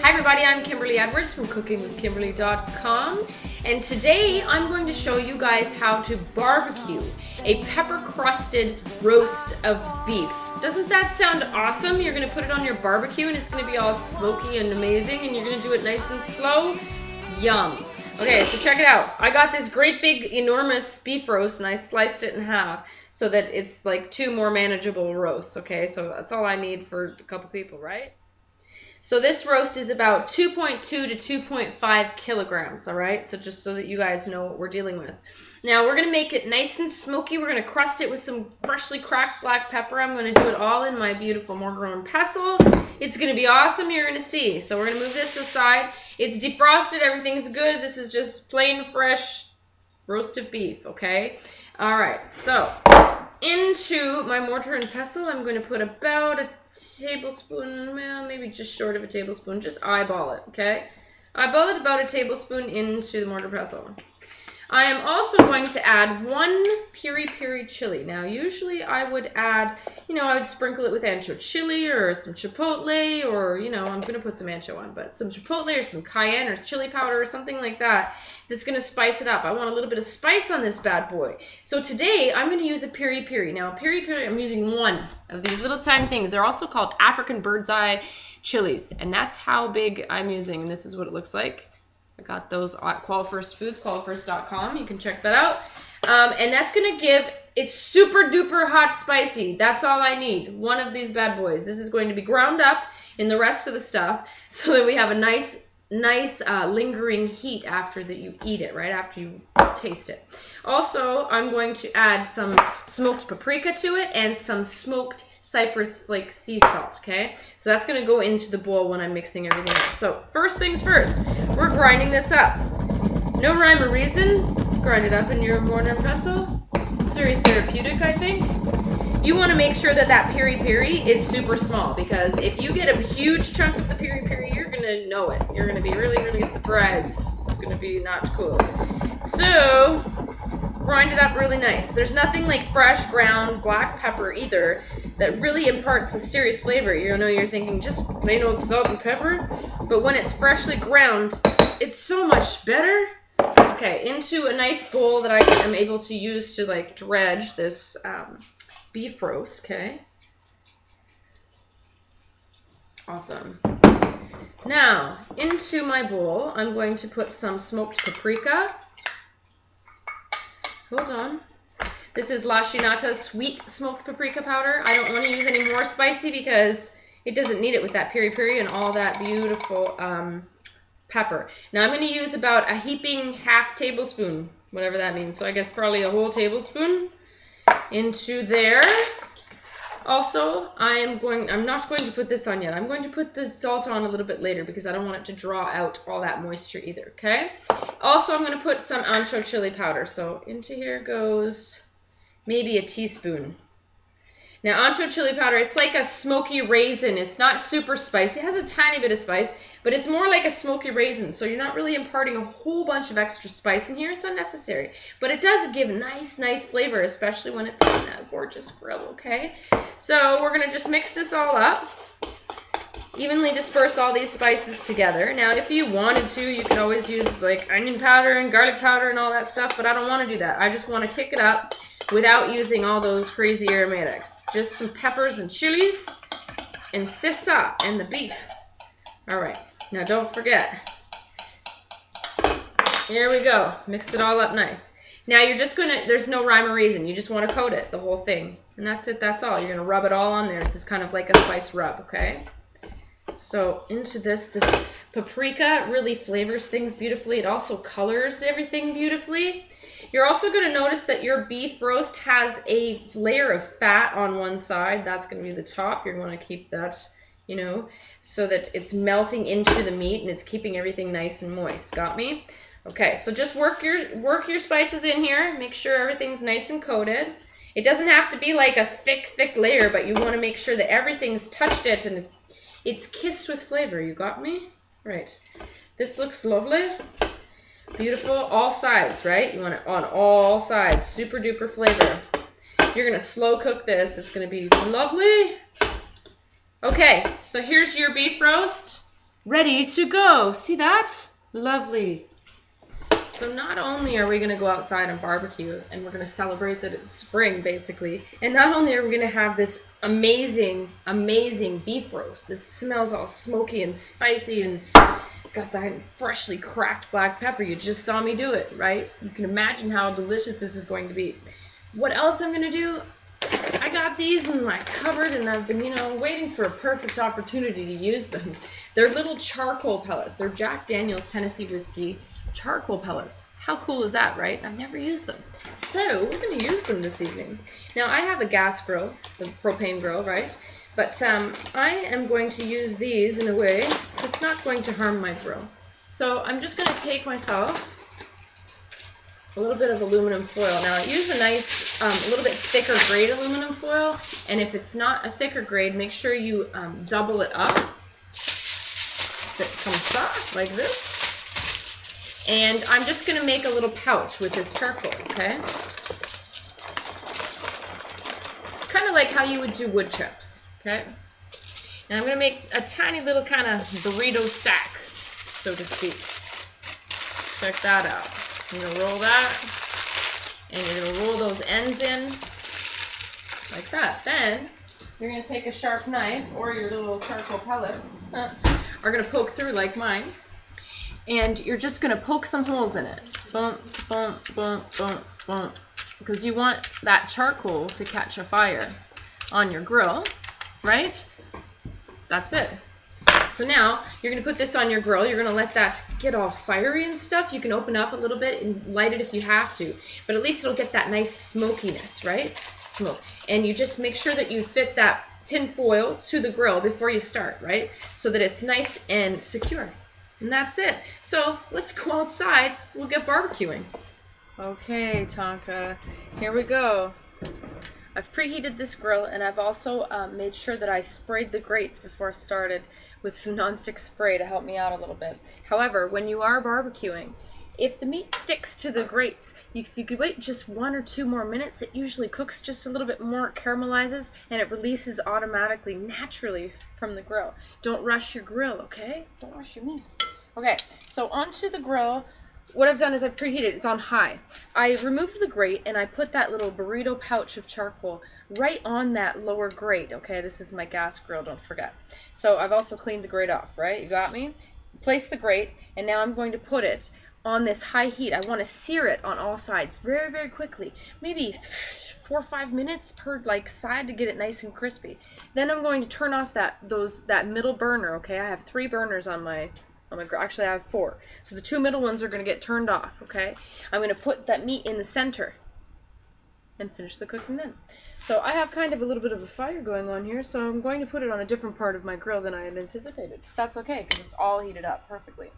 Hi everybody, I'm Kimberly Edwards from cookingwithkimberly.com, and today I'm going to show you guys how to barbecue a pepper crusted roast of beef. Doesn't that sound awesome? You're going to put it on your barbecue and it's going to be all smoky and amazing, and you're going to do it nice and slow. Yum. Okay, so check it out. I got this great big enormous beef roast and I sliced it in half so that it's like 2 more manageable roasts. Okay, so that's all I need for a couple people, right? So this roast is about 2.2 to 2.5 kilograms, all right? So just so that you guys know what we're dealing with. Now we're gonna make it nice and smoky. We're gonna crust it with some freshly cracked black pepper. I'm gonna do it all in my beautiful mortar and pestle. It's gonna be awesome, you're gonna see. So we're gonna move this aside. It's defrosted, everything's good. This is just plain fresh roast of beef, okay? All right, so into my mortar and pestle, I'm going to put about a tablespoon, well, maybe just short of a tablespoon, just eyeball it, okay? Eyeball it about a tablespoon into the mortar pestle. I am also going to add 1 piri-piri chili. Now, usually I would add, I would sprinkle it with ancho chili or some chipotle, or, I'm going to put some ancho on, but some chipotle or some cayenne or chili powder or something like that that's going to spice it up. I want a little bit of spice on this bad boy. So today, I'm going to use a piri-piri. Now, piri-piri, I'm using 1 of these little tiny things. They're also called African bird's eye chilies, and that's how big I'm using. This is what it looks like. I got those at Qualifirst Foods, qualifirst.com. You can check that out. And that's going to give, it's super duper hot spicy. That's all I need. 1 of these bad boys. This is going to be ground up in the rest of the stuff so that we have a nice lingering heat after that you eat it, right after you taste it. Also, I'm going to add some smoked paprika to it and some smoked cypress flake sea salt, okay? So that's gonna go into the bowl when I'm mixing everything up. So first things first, we're grinding this up. No rhyme or reason, grind it up in your mortar and pestle. It's very therapeutic, I think. You wanna make sure that that piri-piri is super small, because if you get a huge chunk of the piri-piri, you're gonna know it. You're gonna be really, really surprised. It's gonna be not cool. So, grind it up really nice. There's nothing like fresh ground black pepper either that really imparts a serious flavor. You're thinking just plain old salt and pepper, but when it's freshly ground, it's so much better. Okay, into a nice bowl that I am able to use to like dredge this beef roast, okay? Awesome. Now, into my bowl, I'm going to put some smoked paprika. Hold on. This is La Chinata sweet smoked paprika powder. I don't want to use any more spicy because it doesn't need it with that piri-piri and all that beautiful pepper. Now I'm going to use about a heaping half tablespoon, whatever that means. So I guess probably a whole tablespoon into there. Also, I'm not going to put this on yet. I'm going to put the salt on a little bit later because I don't want it to draw out all that moisture either, okay? Also, I'm going to put some ancho chili powder. So into here goes maybe a teaspoon. Now, ancho chili powder, it's like a smoky raisin. It's not super spicy. It has a tiny bit of spice, but it's more like a smoky raisin. So you're not really imparting a whole bunch of extra spice in here. It's unnecessary. But it does give nice flavor, especially when it's on that gorgeous grill, okay? So we're going to just mix this all up. Evenly disperse all these spices together. Now, if you wanted to, you could always use like onion powder and garlic powder and all that stuff, but I don't want to do that. I just want to kick it up without using all those crazy aromatics. Just some peppers and chilies and sisa and the beef. All right, now don't forget. Here we go. Mixed it all up nice. Now you're just gonna, there's no rhyme or reason. You just want to coat it, the whole thing. And that's it, that's all. You're gonna rub it all on there. This is kind of like a spice rub, okay? So into this paprika really flavors things beautifully. It also colors everything beautifully. You're also going to notice that your beef roast has a layer of fat on one side. That's going to be the top. You're going to keep that, so that it's melting into the meat and it's keeping everything nice and moist. Got me? Okay, so just work your spices in here. Make sure everything's nice and coated. It doesn't have to be like a thick layer, but you want to make sure that everything's touched it and it's kissed with flavor. You got me? Right. This looks lovely. Beautiful. All sides, right? You want it on all sides. Super duper flavor. You're gonna slow cook this. It's gonna be lovely. Okay, so here's your beef roast, ready to go. See that? Lovely. So not only are we gonna go outside and barbecue, and we're gonna celebrate that it's spring, basically, and not only are we gonna have this amazing, amazing beef roast that smells all smoky and spicy and got that freshly cracked black pepper. You just saw me do it, right? You can imagine how delicious this is going to be. What else I'm gonna do? I got these in my cupboard and I've been, you know, waiting for a perfect opportunity to use them. They're little charcoal pellets. They're Jack Daniel's Tennessee Whiskey charcoal pellets. How cool is that, right? I've never used them. So we're gonna use them this evening. Now I have a gas grill, the propane grill, right? But I am going to use these in a way that's not going to harm my grill. So I'm just gonna take myself a little bit of aluminum foil. Now I use a nice, a little bit thicker grade aluminum foil, and if it's not a thicker grade, make sure you double it up. Comme ça, like this. And I'm just gonna make a little pouch with this charcoal, okay? Kind of like how you would do wood chips, okay? And I'm gonna make a tiny little kind of burrito sack, so to speak. Check that out. I'm going to roll that, and you're going to roll those ends in like that. Then you're going to take a sharp knife, or your little charcoal pellets are going to poke through like mine, and you're just going to poke some holes in it. Boom, boom, boom, boom, boom, because you want that charcoal to catch a fire on your grill, right? That's it. So now you're going to put this on your grill. You're going to let that get all fiery and stuff. You can open up a little bit and light it if you have to, but at least it'll get that nice smokiness, right? Smoke. And you just make sure that you fit that tin foil to the grill before you start, right? So that it's nice and secure. And that's it. So let's go outside. We'll get barbecuing. Okay, Tonka, here we go. I've preheated this grill, and I've also made sure that I sprayed the grates before I started with some nonstick spray to help me out a little bit. However, when you are barbecuing, if the meat sticks to the grates, if you could wait just 1 or 2 more minutes, it usually cooks just a little bit more, it caramelizes, and it releases automatically, naturally from the grill. Don't rush your grill, okay? Don't rush your meat. Okay, so onto the grill. What I've done is I've preheated it. It's on high. I removed the grate and I put that little burrito pouch of charcoal right on that lower grate. Okay, this is my gas grill, don't forget. So I've also cleaned the grate off, right? You got me? Place the grate, and now I'm going to put it on this high heat. I want to sear it on all sides very, very quickly. Maybe 4 or 5 minutes per like side to get it nice and crispy. Then I'm going to turn off that middle burner. Okay, I have 3 burners on my actually I have 4. So the 2 middle ones are going to get turned off, okay? I'm going to put that meat in the center and finish the cooking then. So I have kind of a little bit of a fire going on here, so I'm going to put it on a different part of my grill than I had anticipated. That's okay, because it's all heated up perfectly.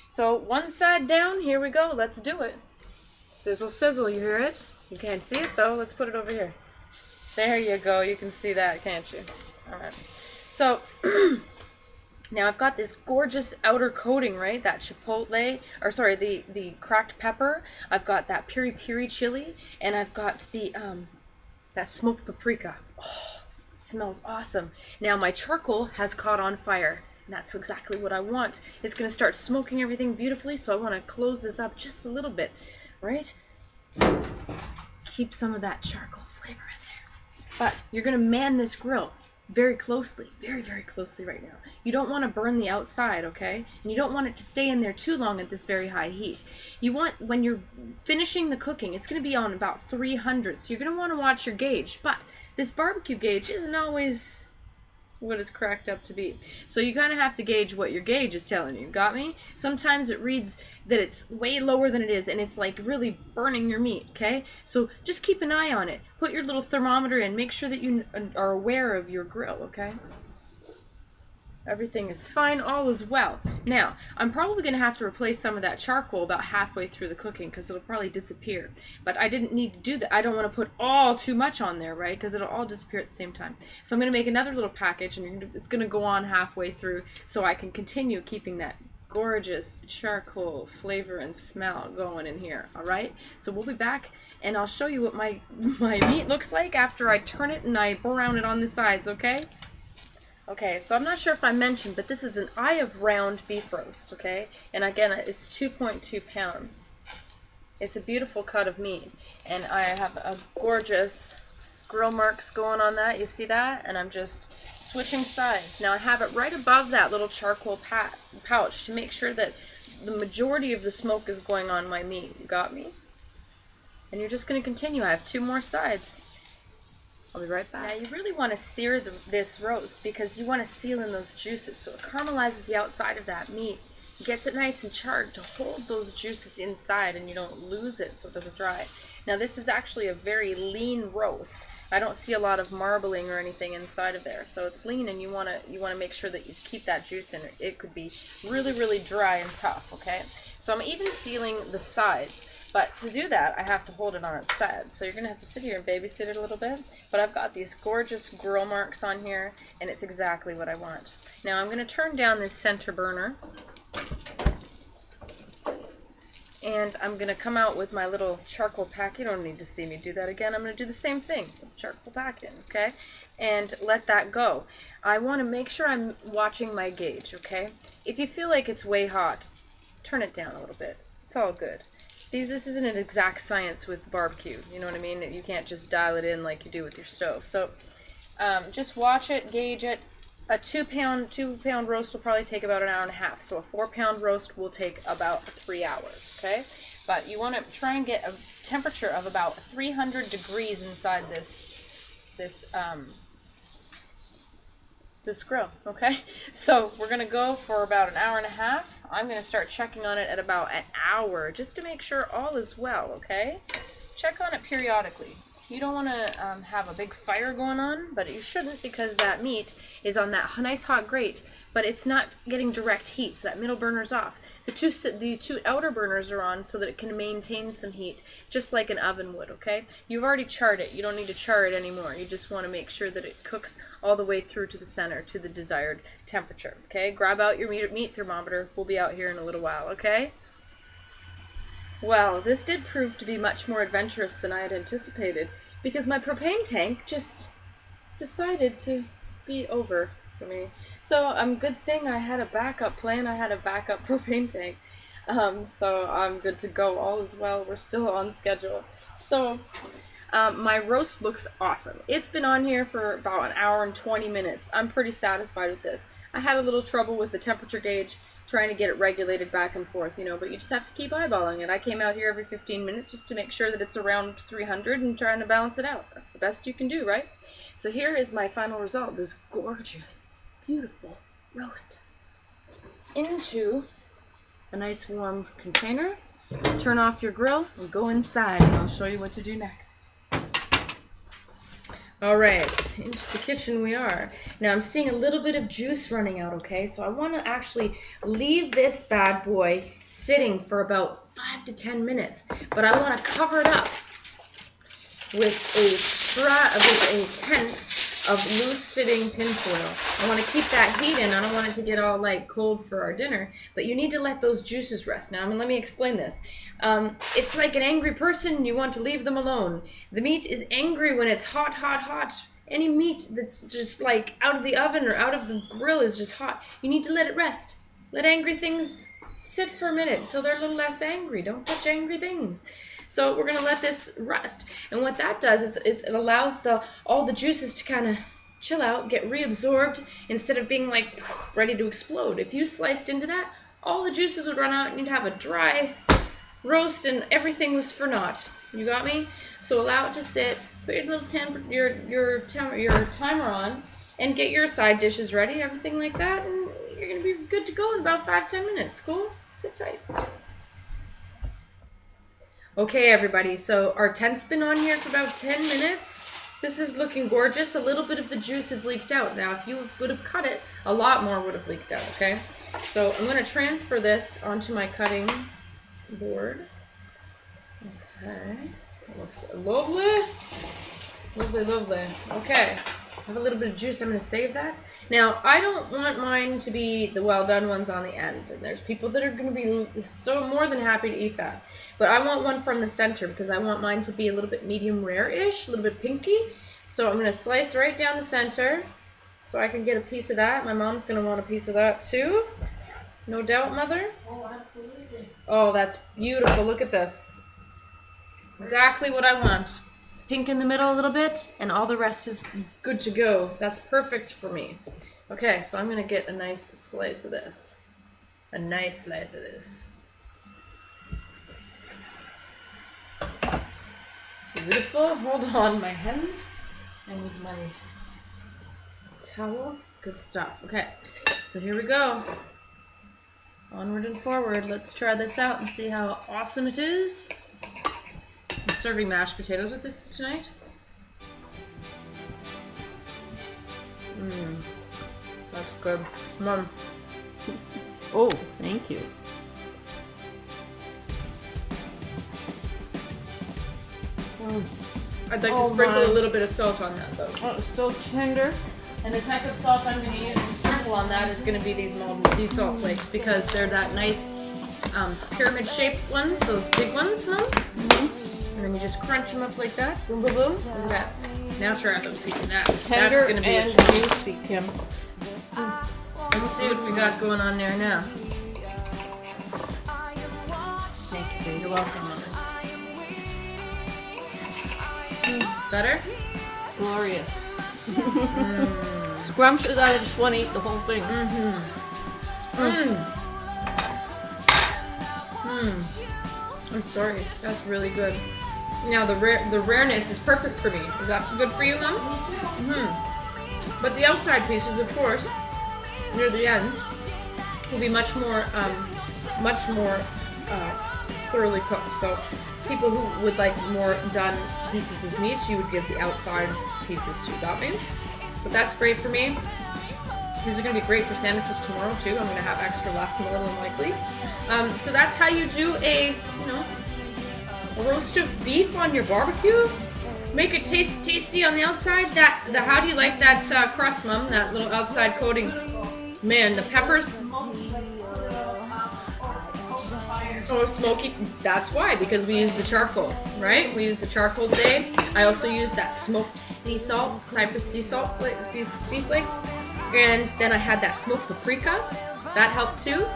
So one side down, here we go, let's do it. Sizzle, sizzle, you hear it? You can't see it though, let's put it over here. There you go, you can see that, can't you? Alright, so now I've got this gorgeous outer coating, right? That chipotle, or sorry, the cracked pepper. I've got that piri-piri chili, and I've got the that smoked paprika. Oh, it smells awesome. Now my charcoal has caught on fire, and that's exactly what I want. It's gonna start smoking everything beautifully, so I want to close this up just a little bit, right? Keep some of that charcoal flavor in there. But you're gonna man this grill very closely, very, very closely right now. You don't want to burn the outside, okay? And you don't want it to stay in there too long at this very high heat. You want, when you're finishing the cooking, it's going to be on about 300, so you're going to want to watch your gauge. But this barbecue gauge isn't always what it's cracked up to be. So you kind of have to gauge what your gauge is telling you. Got me? Sometimes it reads that it's way lower than it is, and it's like really burning your meat, okay? So just keep an eye on it. Put your little thermometer in. Make sure that you are aware of your grill, okay? Everything is fine, all is well. Now, I'm probably going to have to replace some of that charcoal about halfway through the cooking because it'll probably disappear. But I didn't need to do that. I don't want to put all too much on there, right? Because it'll all disappear at the same time. So I'm going to make another little package, and it's going to go on halfway through so I can continue keeping that gorgeous charcoal flavor and smell going in here, all right? So we'll be back and I'll show you what my meat looks like after I turn it and I brown it on the sides, okay? Okay, so I'm not sure if I mentioned, but this is an eye of round beef roast, okay? And again, it's 2.2 pounds. It's a beautiful cut of meat, and I have a gorgeous grill marks going on that. You see that? And I'm just switching sides. Now I have it right above that little charcoal pouch to make sure that the majority of the smoke is going on my meat. You got me? And you're just going to continue. I have 2 more sides. I'll be right back. Now you really want to sear this roast because you want to seal in those juices so it caramelizes the outside of that meat. It gets it nice and charred to hold those juices inside and you don't lose it so it doesn't dry. Now this is actually a very lean roast. I don't see a lot of marbling or anything inside of there, so it's lean, and you want to make sure that you keep that juice in it. It could be really, really dry and tough. Okay, so I'm even sealing the sides, but to do that I have to hold it on its sides. So you're gonna have to sit here and babysit it a little bit. But I've got these gorgeous grill marks on here, and it's exactly what I want. Now I'm gonna turn down this center burner. And I'm going to come out with my little charcoal pack. You don't need to see me do that again. I'm going to do the same thing with charcoal pack in, okay? And let that go. I want to make sure I'm watching my gauge, okay? If you feel like it's way hot, turn it down a little bit. It's all good. This isn't an exact science with barbecue. You know what I mean? You can't just dial it in like you do with your stove. So just watch it, gauge it. A 2 pound roast will probably take about an hour and a half. So a 4 pound roast will take about 3 hours, okay? But you want to try and get a temperature of about 300 degrees inside this grill, okay? So we're going to go for about an hour and a half. I'm going to start checking on it at about an hour just to make sure all is well, okay? Check on it periodically. You don't want to have a big fire going on, but you shouldn't because that meat is on that nice hot grate, but it's not getting direct heat, so that middle burner's off. The two outer burners are on so that it can maintain some heat, just like an oven would, okay? You've already charred it. You don't need to char it anymore. You just want to make sure that it cooks all the way through to the center, to the desired temperature, okay? Grab out your meat thermometer. We'll be out here in a little while, okay? Well, this did prove to be much more adventurous than I had anticipated because my propane tank just decided to be over for me. So good thing I had a backup plan. I had a backup propane tank. So I'm good to go. All is well. We're still on schedule. So my roast looks awesome. It's been on here for about an hour and 20 minutes. I'm pretty satisfied with this. I had a little trouble with the temperature gauge, trying to get it regulated back and forth, you know, but you just have to keep eyeballing it. I came out here every 15 minutes just to make sure that it's around 300 and trying to balance it out. That's the best you can do, right? So here is my final result, this gorgeous, beautiful roast. Into a nice warm container, turn off your grill, and go inside, and I'll show you what to do next. All right, into the kitchen we are. Now I'm seeing a little bit of juice running out, okay? So I want to actually leave this bad boy sitting for about 5 to 10 minutes, but I want to cover it up with a tent of loose-fitting tinfoil. I want to keep that heat in. I don't want it to get all like cold for our dinner, but you need to let those juices rest. Now, let me explain this. It's like an angry person. You want to leave them alone. The meat is angry when it's hot, hot, hot. Any meat that's just like out of the oven or out of the grill is just hot. You need to let it rest. Let angry things sit for a minute until they're a little less angry. Don't touch angry things. So we're going to let this rest. And what that does is it allows all the juices to kind of chill out, get reabsorbed, instead of being like ready to explode. If you sliced into that, all the juices would run out and you'd have a dry roast and everything was for naught. You got me? So allow it to sit, put your little your timer on, and get your side dishes ready, everything like that, and you're going to be good to go in about 5-10 minutes. Cool? Sit tight. Okay, everybody, so our tent's been on here for about 10 minutes. This is looking gorgeous. A little bit of the juice has leaked out. Now, if you would have cut it, a lot more would have leaked out, okay? So I'm going to transfer this onto my cutting board. Okay, that looks lovely. Lovely, lovely. Okay, have a little bit of juice. I'm going to save that. Now, I don't want mine to be the well done ones on the end. And there's people that are going to be so more than happy to eat that. But I want one from the center because I want mine to be a little bit medium rare-ish, a little bit pinky. So I'm going to slice right down the center so I can get a piece of that. My mom's going to want a piece of that too. No doubt, Mother? Oh, absolutely. Oh, that's beautiful. Look at this. Exactly what I want. Pink in the middle a little bit, and all the rest is good to go. That's perfect for me. Okay, so I'm going to get a nice slice of this. A nice slice of this. Beautiful. Hold on, my hands. I need my towel. Good stuff. Okay, so here we go. Onward and forward. Let's try this out and see how awesome it is. I'm serving mashed potatoes with this tonight. That's good. Mom. Oh, thank you. I'd like to sprinkle a little bit of salt on that though. Oh, it's so tender. And the type of salt I'm going to use to sprinkle on that is going to be these Malden sea salt flakes because they're that nice pyramid shaped ones, those big ones, Mom. And then you just crunch them up like that. Boom, boom, boom. Look at that. Now try a little piece of that. Tender That's gonna be and juicy, Kim. Let's see what we got going on there now. Thank you. You're welcome, Mother. Better? Glorious. Scrumptious. I just want to eat the whole thing. I'm sorry. That's really good. Now the rareness is perfect for me. Is that good for you, Mom? But the outside pieces, of course, near the end, will be much more thoroughly cooked. So people who would like more done pieces of meat, you would give the outside pieces to. Got me? But that's great for me. These are going to be great for sandwiches tomorrow too. I'm going to have extra left, more than likely. So that's how you do a roast of beef on your barbecue. Make it taste tasty on the outside. How do you like that crust, Mom? That little outside coating. Man, the peppers. Oh, smoky. That's why, because we use the charcoal, right? We use the charcoal today. I also use that smoked sea salt, Cypress sea salt, sea flakes. And then I had that smoked paprika. That helped too.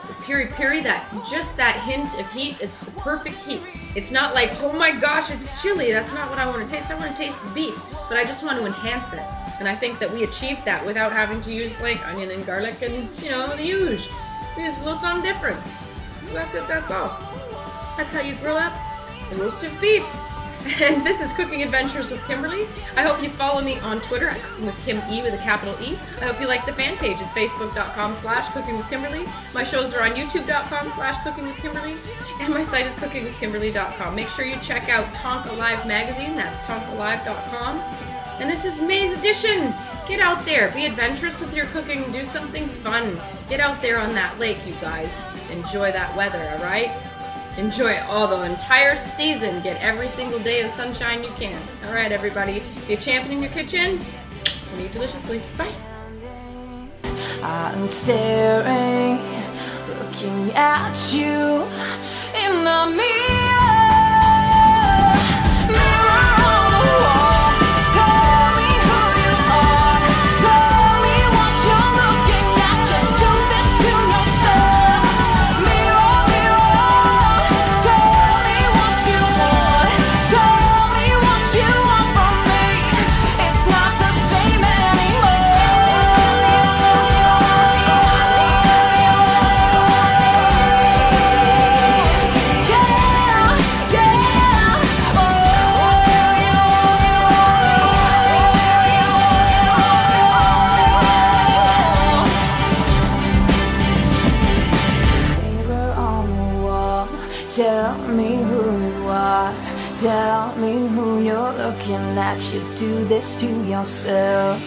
The peri-peri, just that hint of heat, it's the perfect heat. It's not like, oh my gosh, it's chili. That's not what I want to taste. I want to taste the beef, but I just want to enhance it. And I think that we achieved that without having to use like onion and garlic and, the huge. We just a little something different. So that's it, that's all. That's how you grill up a roast of beef. And this is Cooking Adventures with Kimberly. I hope you follow me on Twitter at Cooking with Kim E with a capital E. I hope you like the fan page. It's facebook.com/Cooking with Kimberly. My shows are on youtube.com/Cooking with Kimberly. And my site is cookingwithkimberly.com. Make sure you check out Tonka Live magazine. That's tonkalive.com. And this is May's edition. Get out there. Be adventurous with your cooking. Do something fun. Get out there on that lake, you guys. Enjoy that weather, all right? Enjoy it all the entire season. Get every single day of sunshine you can. All right, everybody. Be a champion in your kitchen and eat deliciously. Bye. I'm staring, looking at you in the mirror. Tell me who you are. Tell me who you're looking at. You do this to yourself.